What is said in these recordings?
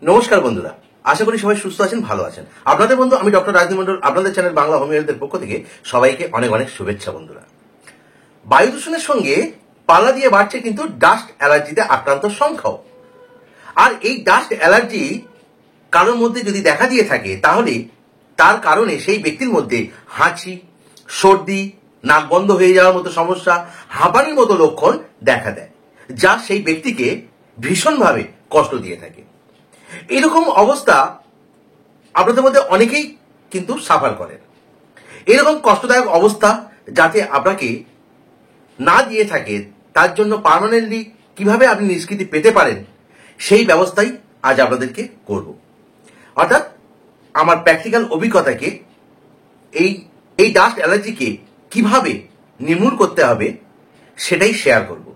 নমস্কার বন্ধুরা, আশা করি সবাই সুস্থ আছেন, ভালো আছেন। আপনাদের বন্ধু আমি ডক্টর রাজদীপ মন্ডল, আপনাদের চ্যানেল বাংলা হোমিও হেলথের পক্ষ থেকে সবাইকে অনেক অনেক শুভেচ্ছা। বন্ধুরা, বায়ু দূষণের সঙ্গে পাল্লা দিয়ে বাড়ছে কিন্তু ডাস্ট অ্যালার্জিতে আক্রান্ত সংখ্যাও। আর এই ডাস্ট অ্যালার্জি কারোর মধ্যে যদি দেখা দিয়ে থাকে, তাহলে তার কারণে সেই ব্যক্তির মধ্যে হাঁচি, সর্দি, নাক বন্ধ হয়ে যাওয়ার মতো সমস্যা, হাঁপানির মতো লক্ষণ দেখা দেয়, যা সেই ব্যক্তিকে ভীষণভাবে কষ্ট দিয়ে থাকে। এরকম অবস্থা আপনাদের মধ্যে অনেকেই কিন্তু সাফার করেন। এরকম কষ্টদায়ক অবস্থা যাতে আপনাকে না দিয়ে থাকে, তার জন্য পার্মানেন্টলি কিভাবে আপনি নিষ্কৃতি পেতে পারেন, সেই ব্যবস্থাই আজ আপনাদেরকে করব। অর্থাৎ আমার প্র্যাকটিক্যাল অভিজ্ঞতাকে এই ডাস্ট অ্যালার্জিকে কিভাবে নির্মূল করতে হবে সেটাই শেয়ার করব।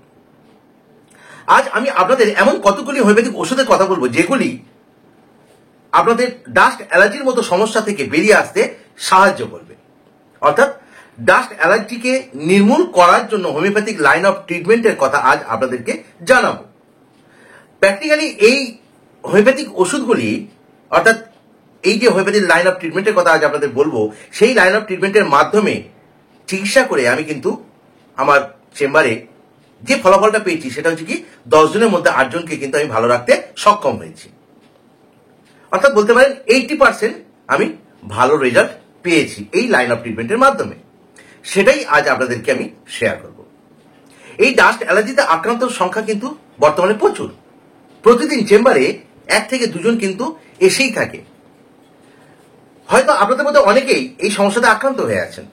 আজ আমি আপনাদের এমন কতগুলি হোমিওপ্যাথিক ওষুধের কথা বলবো, যেগুলি আপনাদের ডাস্ট অ্যালার্জির মতো সমস্যা থেকে বেরিয়ে আসতে সাহায্য করবে। অর্থাৎ ডাস্ট অ্যালার্জিকে নির্মূল করার জন্য হোমিওপ্যাথিক লাইন অফ ট্রিটমেন্টের কথা আজ আপনাদেরকে জানাবো। প্র্যাকটিক্যালি এই হোমিওপ্যাথিক ওষুধগুলি, অর্থাৎ এই যে হোমিওপ্যাথিক লাইন অফ ট্রিটমেন্টের কথা আজ আপনাদের বলবো, সেই লাইন অফ ট্রিটমেন্টের মাধ্যমে চিকিৎসা করে আমি কিন্তু আমার চেম্বারে যে ফলাফলটা পেয়েছি সেটা হচ্ছে কি 10 জনের মধ্যে 8 জনকে কিন্তু আমি ভালো রাখতে সক্ষম হয়েছি। অর্থাৎ বলতে পারেন 80% আমি ভালো রেজাল্ট পেয়েছি এই লাইন অফ ট্রিটমেন্টের মাধ্যমে। সেটাই আজ আপনাদেরকে আমি শেয়ার করব। এই ডাস্ট অ্যালার্জিতে আক্রান্তর সংখ্যা কিন্তু বর্তমানে প্রচুর। প্রতিদিন চেম্বারে 1 থেকে 2 জন কিন্তু এসেই থাকে। হয়তো আপনাদের মধ্যে অনেকেই এই সমস্যাতে আক্রান্ত হয়ে আছেন।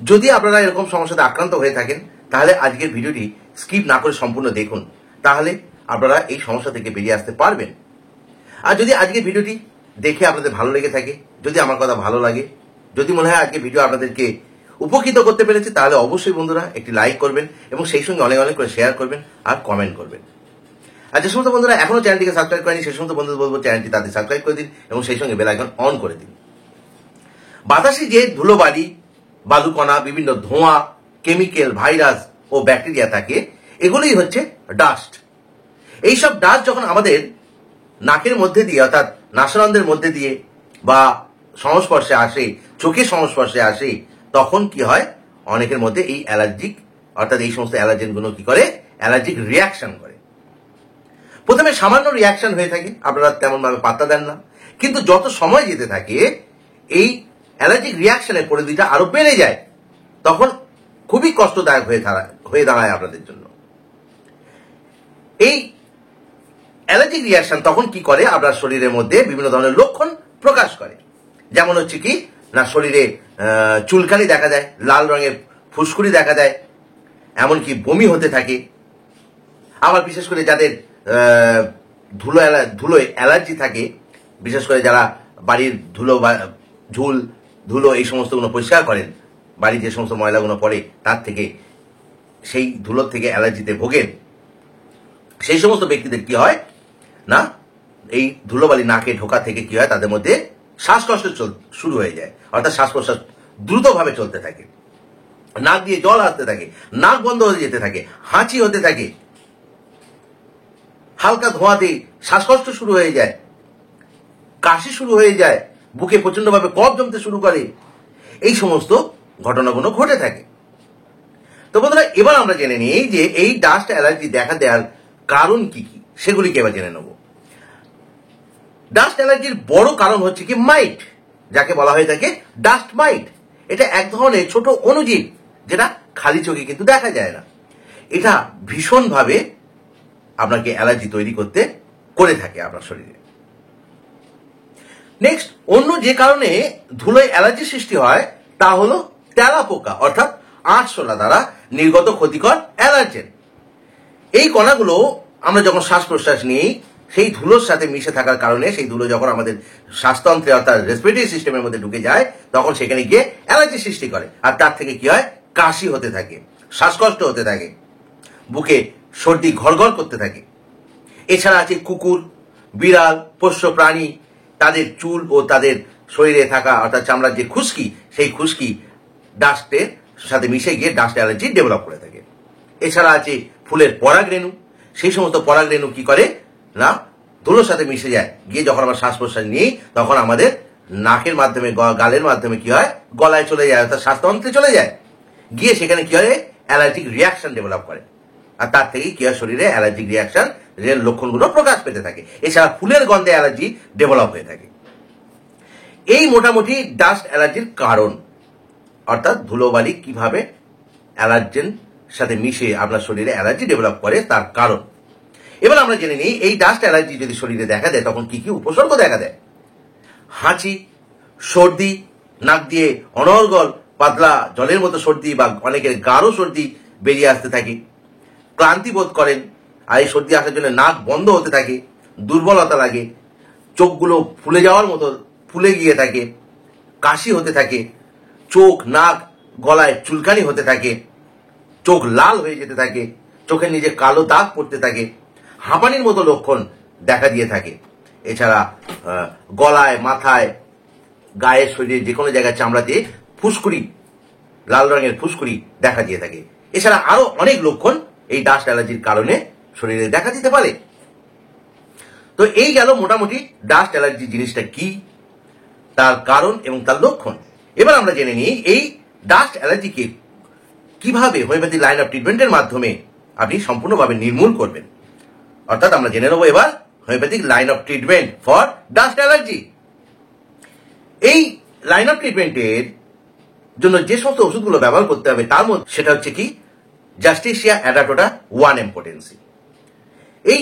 যদি আপনারা এরকম সমস্যাতে আক্রান্ত হয়ে থাকেন, তাহলে আজকের ভিডিওটি স্কিপ না করে সম্পূর্ণ দেখুন, তাহলে আপনারা এই সমস্যা থেকে বেরিয়ে আসতে পারবেন। আর যদি আজকের ভিডিওটি দেখে আপনাদের ভালো লেগে থাকে, যদি আমার কথা ভালো লাগে, যদি মনে হয় আজকে ভিডিও আপনাদেরকে উপকৃত করতে পেরেছে, তাহলে অবশ্যই বন্ধুরা একটি লাইক করবেন এবং সেই সঙ্গে অনেক অনেক করে শেয়ার করবেন আর কমেন্ট করবেন। আর যে সমস্ত বন্ধুরা এখনো চ্যানেলটিকে সাবস্ক্রাইব করেনি, সেই সমস্ত বন্ধুদের বলবো চ্যানেলটি তাদের সাবস্ক্রাইব করে দিন এবং সেই সঙ্গে বেল আইকন অন করে দিন। বাতাসে যে ধুলোবালি, বালুকণা, বিভিন্ন ধোঁয়া, কেমিক্যাল, ভাইরাস ও ব্যাকটেরিয়া থাকে, এগুলোই হচ্ছে ডাস্ট। এইসব ডাস্ট যখন আমাদের নাকের মধ্যে দিয়ে, অর্থাৎ নাসারন্ধ্রের মধ্যে দিয়ে বা সংস্পর্শে আসে, চোখের সংস্পর্শে আসে, তখন কি হয়, অনেকের মধ্যে এই অ্যালার্জিক, অর্থাৎ এই সমস্ত অ্যালার্জেনগুলো কি করে, অ্যালার্জিক রিয়াকশন করে। প্রথমে সামান্য রিয়াকশন হয়ে থাকে, আপনারা তেমন ভাবে পাত্তা দেন না, কিন্তু যত সময় যেতে থাকে এই অ্যালার্জিক রিয়াকশনের পরিধিটা আরো বেড়ে যায়, তখন খুবই কষ্টদায়ক হয়ে দাঁড়ায় আপনাদের জন্য। এই অ্যালার্জিক রিয়াকশন তখন কি করে, আপনার শরীরের মধ্যে বিভিন্ন ধরনের লক্ষণ প্রকাশ করে। যেমন হচ্ছে কি না, শরীরে চুলকানি দেখা দেয়, লাল রঙের ফুসকুড়ি দেখা দেয়, এমনকি বমি হতে থাকে। আবার বিশেষ করে যাদের ধুলোয় অ্যালার্জি থাকে, বিশেষ করে যারা বাড়ির ধুলো এই সমস্তগুলো পরিষ্কার করেন, বাড়ির যে সমস্ত ময়লাগুলো পড়ে তার থেকে, সেই ধুলোর থেকে অ্যালার্জিতে ভোগেন, সেই সমস্ত ব্যক্তিদের কি হয় না, এই ধুলোবালি নাকে ঢোকা থেকে কি হয়, তাদের মধ্যে শ্বাসকষ্ট শুরু হয়ে যায়। অর্থাৎ শ্বাস প্রশ্বাস দ্রুতভাবে চলতে থাকে, নাক দিয়ে জল আসতে থাকে, নাক বন্ধ হয়ে যেতে থাকে, হাঁচি হতে থাকে, হালকা ধোঁয়াতে শ্বাসকষ্ট শুরু হয়ে যায়, কাশি শুরু হয়ে যায়, বুকে প্রচন্ডভাবে কফ জমতে শুরু করে। এই সমস্ত ঘটনাগুলো ঘটে থাকে। তো বন্ধুরা, এবার আমরা জেনে নিই যে এই ডাস্ট অ্যালার্জি দেখা দেওয়ার কারণ কি কি, সেগুলিকে এবার জেনে নেব। ডাস্ট অ্যালার্জির বড় কারণ হচ্ছে কি মাইট, যাকে বলা হয়ে থাকে ডাস্ট মাইট। এটা এক ধরনের ছোট অণুজীব, যেটা খালি চোখে কিন্তু দেখা যায় না। এটা ভীষণভাবে আপনাকে অ্যালার্জি তৈরি করে থাকে আপনার শরীরে। নেক্সট, অন্য যে কারণে ধুলোয় অ্যালার্জি সৃষ্টি হয় তা হলো তেলাপোকা, অর্থাৎ আরশোলা দ্বারা নির্গত ক্ষতিকর অ্যালার্জেন। এই কণাগুলো আমরা যখন শ্বাস প্রশ্বাস নিই, সেই ধুলোর সাথে মিশে থাকার কারণে সেই ধুলো যখন আমাদের শ্বাসতন্ত্রে, অর্থাৎ রেসপিরেটরি সিস্টেমের মধ্যে ঢুকে যায়, তখন সেখানে গিয়ে অ্যালার্জি সৃষ্টি করে। আর তার থেকে কি হয়, কাশি হতে থাকে, শ্বাসকষ্ট হতে থাকে, বুকে সর্দি ঘরঘর করতে থাকে। এছাড়া আছে কুকুর, বিড়াল, পোষ্য প্রাণী, তাদের চুল ও তাদের শরীরে থাকা, অর্থাৎ চামড়ার যে খুশকি, সেই খুশকি ডাস্টের সাথে মিশে গিয়ে ডাস্ট অ্যালার্জি ডেভেলপ করে থাকে। এছাড়া আছে ফুলের পরাগরেণু। সেই সমস্ত পরাগরেণু কি করে না, ধুলোর সাথে মিশে যায়, গিয়ে যখন আমরা শ্বাস প্রশ্বাস নিই তখন আমাদের নাকের মাধ্যমে গালের মাধ্যমে কি হয়, গলায় চলে যায়, অর্থাৎ শ্বাসতন্ত্রে চলে যায়, গিয়ে সেখানে কি হয়, অ্যালার্জিক রিয়াকশন ডেভেলপ করে। আর তার থেকেই কি হয়, শরীরে অ্যালার্জিক রিয়াকশন এর লক্ষণগুলো প্রকাশ পেতে থাকে। এছাড়া ফুলের গন্ধে অ্যালার্জি ডেভেলপ হয়ে থাকে। এই মোটামুটি ডাস্ট অ্যালার্জির কারণ, অর্থাৎ ধুলোবালি কিভাবে অ্যালার্জেন সাথে মিশে আপনার শরীরে অ্যালার্জি ডেভেলপ করে তার কারণ। এবার আমরা জেনে নিই এই ডাস্ট অ্যালার্জি যদি শরীরে দেখা দেয় তখন কি কি উপসর্গ দেখা দেয়। হাঁচি, সর্দি, নাক দিয়ে অনর্গল পাতলা জলের মতো সর্দি বা অনেকের গাঢ় সর্দি বেরিয়ে আসতে থাকে, ক্লান্তি বোধ করেন, আর এই সর্দি আসার জন্য নাক বন্ধ হতে থাকে, দুর্বলতা লাগে, চোখগুলো ফুলে যাওয়ার মতো ফুলে গিয়ে থাকে, কাশি হতে থাকে, চোখ, নাক, গলায় চুলকানি হতে থাকে, চোখ লাল হয়ে যেতে থাকে, চোখের নিচে কালো দাগ পড়তে থাকে, হাঁপানির মতো লক্ষণ দেখা দিয়ে থাকে। এছাড়া গলায়, মাথায়, গায়ের, শরীরের যে কোনো জায়গায় চামড়াতে ফুসকুড়ি, লাল রঙের ফুসকুড়ি দেখা দিয়ে থাকে। এছাড়া আরো অনেক লক্ষণ এই ডাস্ট অ্যালার্জির কারণে শরীরে দেখা দিতে পারে। তো এই গেল মোটামুটি ডাস্ট অ্যালার্জি জিনিসটা কি, তার কারণ এবং তার লক্ষণ। এবার আমরা জেনে নিই এই ডাস্ট অ্যালার্জিকে কিভাবে হোমিওপ্যাথি লাইন অফ ট্রিটমেন্টের মাধ্যমে আপনি সম্পূর্ণভাবে নির্মূল করবেন। অর্থাৎ আমরা জেনে নেব এবার homeopathic line of treatment for dust allergy. এই লাইন অফ ট্রিটমেন্টের জন্য যে সমস্ত ওষুধগুলো ব্যবহার করতে হবে তার মধ্যে সেটা হচ্ছে কি জাস্টিসিয়া অ্যাডাটোটা 1M পোটেন্সি। এই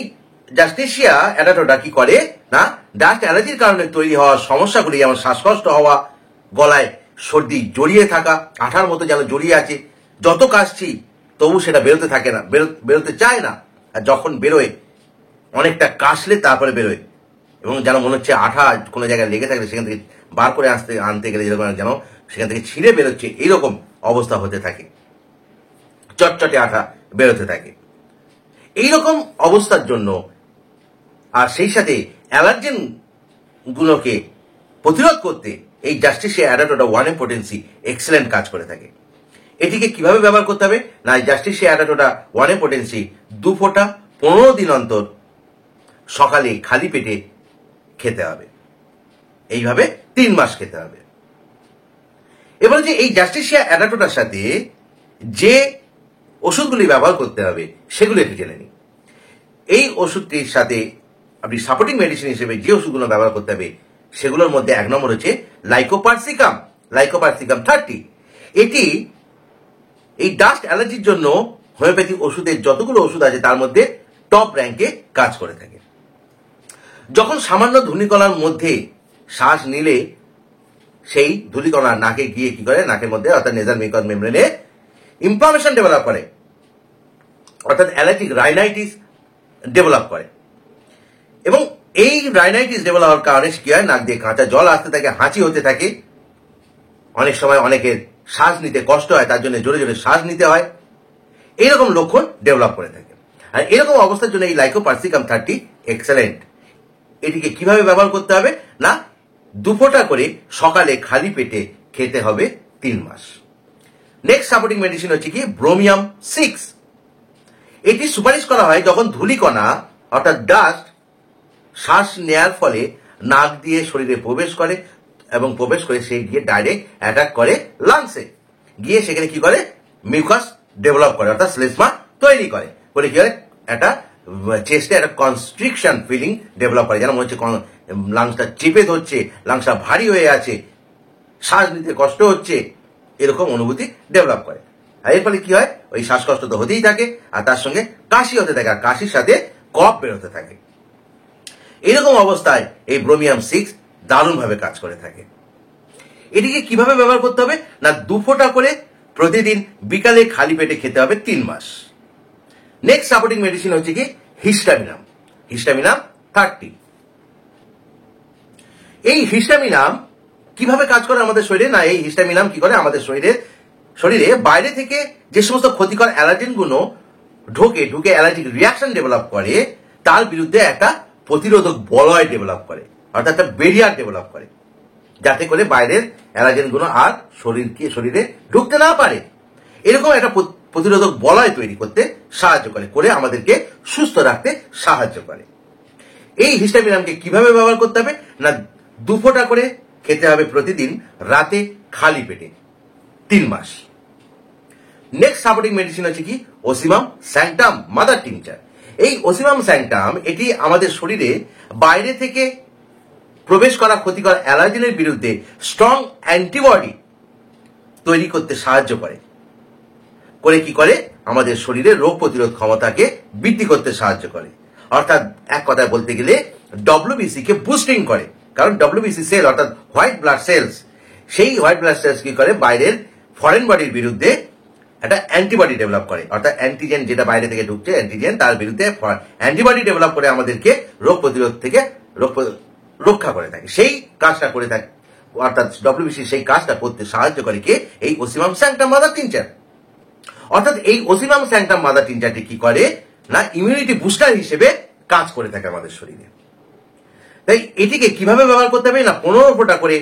জাস্টিসিয়া অ্যাডাটোটা কি করে না, ডাস্ট অ্যালার্জির কারণে তৈরি হওয়া সমস্যাগুলি, যেমন শ্বাসকষ্ট হওয়া, গলায় সর্দি জড়িয়ে থাকা, আঠার মতো যেন জড়িয়ে আছে, যত কাশছি তবু সেটা বেরোতে থাকে না, বেরোতে চায় না, আর যখন বেরোয় অনেকটা কাশলে তারপরে বেরোয়, এবং যেন মনে হচ্ছে আঠা কোনো জায়গায় লেগে থাকলে সেখান থেকে বার করে আনতে গেলে যেরকম যেন সেখান থেকে ছিঁড়ে বেরোচ্ছে, এইরকম অবস্থা হতে থাকে, চটচটে আঠা বেরোতে থাকে। এইরকম অবস্থার জন্য আর সেই সাথে অ্যালার্জেন গুলোকে প্রতিরোধ করতে এই জাস্টিসিয়া অ্যাডাটোটা 1M পোটেন্সি এক্সেলেন্ট কাজ করে থাকে। এটিকে কিভাবে ব্যবহার করতে হবে না, জাস্টিসিয়া অ্যাডাটোটা 1M পোটেন্সি 2 ফোঁটা 15 দিন অন্তর সকালে খালি পেটে খেতে হবে, এইভাবে 3 মাস খেতে হবে। এবার যে এই জাস্টিসিয়া অ্যাডাটোটার সাথে যে ওষুধগুলি ব্যবহার করতে হবে সেগুলো একটু জেনে নিই। এই ওষুধটির সাথে আপনি সাপোর্টিং মেডিসিন হিসেবে যে ওষুধগুলো ব্যবহার করতে হবে সেগুলোর মধ্যে 1 নম্বর হচ্ছে লাইকোপারসিকাম 30। এটি এই ডাস্ট অ্যালার্জির জন্য হোমিওপ্যাথিক ওষুধের যতগুলো ওষুধ আছে তার মধ্যে টপ র্যাঙ্কে কাজ করে থাকে। যখন সামান্য ধূলিকণার মধ্যে শ্বাস নিলে সেই ধূলিকণা নাকে গিয়ে কি করে, নাকের মধ্যে অর্থাৎ নেজাল মিউকাস মেমব্রেনে ইনফ্লামেশন ডেভেলপ করে, অর্থাৎ অ্যালার্জিক রাইনাইটিস ডেভেলপ করে, এবং এই রাইনাইটিস ডেভেলপ হওয়ার কারণে কি হয়, নাক দিয়ে কাঁচা জল আসতে থাকে, হাঁচি হতে থাকে, অনেক সময় অনেকের শ্বাস নিতে কষ্ট হয়, তার জন্য জোরে জোরে শ্বাস নিতে হয়, এইরকম লক্ষণ ডেভেলপ করে থাকে। আর এরকম অবস্থার জন্য এই লাইকোপারসিকাম 30 এক্সেলেন্ট। এটিকে কিভাবে ব্যবহার করতে হবে না, 2 ফোঁটা করে সকালে খালি পেটে খেতে হবে 3 মাস। নেক্সট সাপোর্টিং মেডিসিন হচ্ছে কি ব্রোমিয়াম 6। এটি সুপারিশ করা হয় যখন ধূলিকণা অর্থাৎ ডাস্ট শ্বাস নেয়ার ফলে নাক দিয়ে শরীরে প্রবেশ করে, এবং প্রবেশ করে সে গিয়ে ডাইরেক্ট অ্যাটাক করে লাংসে, গিয়ে সেখানে কি করে মিউকাস ডেভেলপ করে, অর্থাৎ শ্লেষ্মা তৈরি করে, বলে কি হয় একটা চেস্টে একটা কনস্ট্রিকশন ফিলিং ডেভেলপ করে, যেন মনে হচ্ছে লাংসটা চেপে ধরছে, লাংসটা ভারী হয়ে আছে, শ্বাস নিতে কষ্ট হচ্ছে, এরকম অনুভূতি ডেভেলপ করে। আর এর ফলে কি হয়, ওই শ্বাসকষ্ট তো হতেই থাকে, আর তার সঙ্গে কাশি হতে থাকে, আর কাশির সাথে কফ বেরোতে থাকে। এরকম অবস্থায় এই ব্রোমিয়াম 6 দারুণভাবে কাজ করে থাকে। এটিকে কিভাবে ব্যবহার করতে হবে না, 2 ফোঁটা করে প্রতিদিন বিকালে খালি পেটে খেতে হবে 3 মাস। নেক্সট সাপোর্টিং মেডিসিন হচ্ছে কি হিস্টামিনাম 30। এই হিস্টামিনাম কিভাবে কাজ করে আমাদের শরীরে না, এই হিস্টামিনাম কি করে আমাদের শরীরে বাইরে থেকে যে সমস্ত ক্ষতিকর অ্যালার্জেন গুলো ঢুকে অ্যালার্জিক রিয়াকশন ডেভেলপ করে, তার বিরুদ্ধে একটা প্রতিরোধক বলয় ডেভেলপ করে, অর্থাৎ একটা ব্যারিয়ার ডেভেলপ করে, যাতে করে বাইরের অ্যালার্জেন গুলো আর শরীরে ঢুকতে না পারে। এরকম একটা প্রতিরোধক বলয় তৈরি করতে সাহায্য করে আমাদেরকে সুস্থ রাখতে সাহায্য করে। এই হিস্টামিনামকে কিভাবে ব্যবহার করতে হবে না 2 ফোঁটা করে খেতে হবে প্রতিদিন রাতে খালি পেটে 3 মাস। নেক্সট সাপোর্টিং মেডিসিন হচ্ছে কি ওসিমাম স্যাংটাম মাদার টিংচার। এই ওসিমাম স্যাংটাম এটি আমাদের শরীরে বাইরে থেকে প্রবেশ করা ক্ষতিকর অ্যালার্জেনের বিরুদ্ধে স্ট্রং অ্যান্টিবডি তৈরি করতে সাহায্য করে কি করে আমাদের শরীরে রোগ প্রতিরোধ ক্ষমতাকে বৃদ্ধি করতে সাহায্য করে। অর্থাৎ এক কথায় বলতে গেলে ডব্লিউবিসি কে বুস্টিং করে, কারণ ডব্লিউবিসি সেল অর্থাৎ হোয়াইট ব্লাড সেলস, সেই হোয়াইট ব্লাড সেলস কি করে বাইরের ফরেন বডির বিরুদ্ধে একটা অ্যান্টিবডি ডেভেলপ করে, অর্থাৎ অ্যান্টিজেন যেটা বাইরে থেকে ঢুকছে অ্যান্টিজেন তার বিরুদ্ধে অ্যান্টিবডি ডেভেলপ করে আমাদেরকে রোগ প্রতিরোধ থেকে রক্ষা করে থাকে, সেই কাজটা করে থাকে। অর্থাৎ ডব্লিউবিসি সেই কাজটা করতে সাহায্য করে কে এই ওসিমাম স্যাংটাম মাদার টিংচার। অর্থাৎ এই ওসিমাম স্যাংটাম মাদার টিংচারটি কি করে না ইমিউনিটি বুস্টার হিসেবে কাজ করে থাকে আমাদের শরীরে। তাই এটিকে কিভাবে ব্যবহার করতে হবে না 15 ফোঁটা করে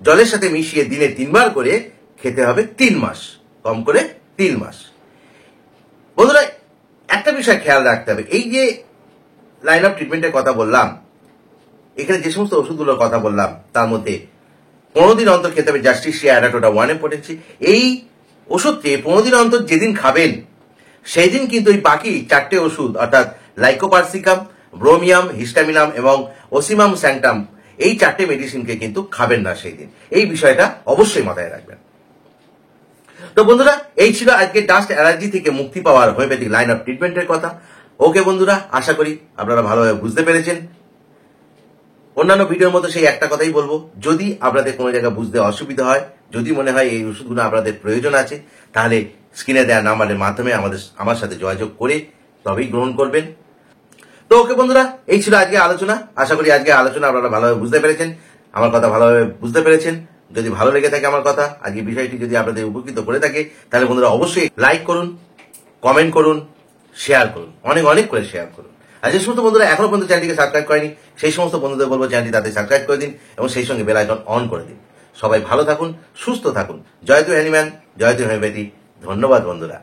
জলের সাথে মিশিয়ে দিনে 3 বার করে খেতে হবে 3 মাস, কম করে 3 মাস। বন্ধুরা একটা বিষয় খেয়াল রাখতে হবে, এই যে লাইন অফ ট্রিটমেন্টের কথা বললাম, এখানে যে সমস্ত ওষুধগুলোর কথা বললাম তার মধ্যে 15 দিন অন্তর খেতে হবে জাস্টিসিয়া অ্যাডাটোটা 1 পটেন্সি। এই ওষুধটি 15 দিন অন্তর যেদিন খাবেন সেই দিন কিন্তু এই বাকি 4টে ওষুধ অর্থাৎ লাইকোপার্সিকাম, ব্রোমিয়াম, হিস্টামিনাম এবং ওসিমাম স্যাংটাম এই 4টে মেডিসিনকে কিন্তু খাবেন না সেই দিন। এই বিষয়টা অবশ্যই মাথায় রাখবেন। তো বন্ধুরা এই ছিল আজকে ডাস্ট অ্যালার্জি থেকে মুক্তি পাওয়ার হোমিওপ্যাথিক লাইন অফ ট্রিটমেন্টের কথা। ওকে বন্ধুরা, আশা করি আপনারা ভালোভাবে বুঝতে পেরেছেন। অন্যান্য ভিডিওর মতো সেই একটা কথাই বলবো, যদি আপনাদের কোনো জায়গায় বুঝতে অসুবিধা হয়, যদি মনে হয় এই ওষুধগুলো আপনাদের প্রয়োজন আছে, তাহলে স্ক্রিনে দেওয়া নাম্বারের মাধ্যমে আমার সাথে যোগাযোগ করে তবেই গ্রহণ করবেন। তো ওকে বন্ধুরা, এই ছিল আজকে আলোচনা। আশা করি আজকে আলোচনা আপনারা ভালোভাবে বুঝতে পেরেছেন, আমার কথা ভালোভাবে বুঝতে পেরেছেন। যদি ভালো লেগে থাকে আমার কথা, আজকে বিষয়টি যদি আপনাদের উপকৃত করে থাকে, তাহলে বন্ধুরা অবশ্যই লাইক করুন, কমেন্ট করুন, শেয়ার করুন, অনেক অনেক করে শেয়ার করুন। আর যে সমস্ত বন্ধুরা এখনো পর্যন্ত চ্যানেলটিকে সাবস্ক্রাইব করেনি সেই সমস্ত বন্ধুদের বলবো চ্যানেলটি তাদের সাবস্ক্রাইব করে দিন এবং সেই সঙ্গে বেল আইকন অন করে দিন। সবাই ভালো থাকুন, সুস্থ থাকুন। জয়তু অ্যানিম্যান, জয়তু হোমিওপ্যাথি। ধন্যবাদ বন্ধুরা।